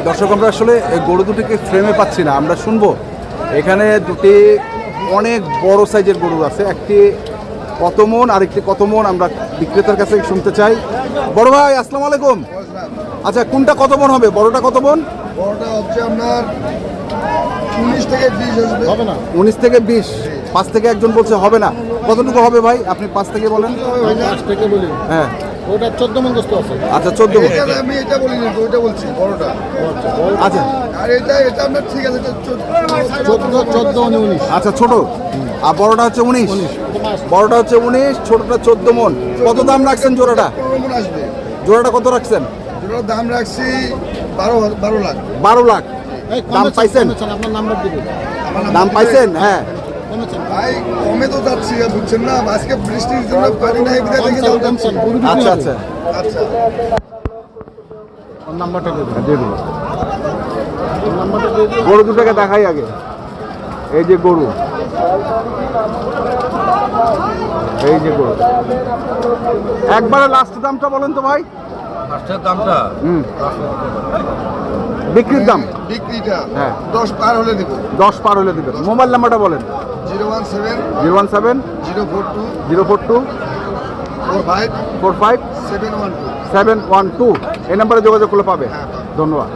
দর্শক আমরা আসলে এই গরু দুটিকে ফ্রেমে পাচ্ছি না, আমরা শুনবো। এখানে দুটি অনেক বড় সাইজের গরু আছে, একটি কত মন আর একটি কত মন, আমরা বিক্রেতার কাছে শুনতে চাই। বড় ভাই আসসালামু আলাইকুম। আচ্ছা, কোনটা কত মন হবে? বড়টা কত মন? বড়টা হচ্ছে আপনার 19 থেকে 20 আসবে। হবে না 19 থেকে 20। 5 থেকে একজন বলছে হবে না, কতটুকু হবে ভাই? আপনি 5 থেকে বলেন। 5 থেকে বলি। হ্যাঁ, ওটা 14 মন গোস্ত আছে। আচ্ছা 14 মন। আমি এটা বলি না, তো ওইটা বলছি বড়টা। আচ্ছা, আর এটা আপনার ঠিক আছে, 14 19। আচ্ছা ছোট, আর বড়টা হচ্ছে 19। বড়টা হচ্ছে 19, ছোটটা 14 মন। কত দাম রাখছেন জোড়াটা? 15 মন আসবে। জোড়াটা কত রাখছেন? জোড়ার দাম রাখছি 12 লাখ। 12 লাখ দাম পাইছেন? আপনার নাম্বার দিবেন। দাম পাইছেন? হ্যাঁ ভাই কমে তো যাচ্ছি, বুঝছেন না, আজকে বৃষ্টির জন্য পানি নাই, বিদায় থেকে যাও কমছেন। আচ্ছা আচ্ছা আচ্ছা, নাম্বারটা দিয়ে দিন। গরু দুটাকে দেখাই আগে। এই যে গরু, এই যে গরু। একবারে লাস্ট দামটা বলেন তো ভাই। লাস্টের দামটা বিক্রির দাম? বিক্রিটা হ্যাঁ 10 পার হলে দেব। 10 পার হলে দিবেন। মোবাইল নাম্বারটা বলেন। 017 017 042 042 45 45 712। 712। এই নাম্বারে যোগাযোগ করলে পাবে। ধন্যবাদ।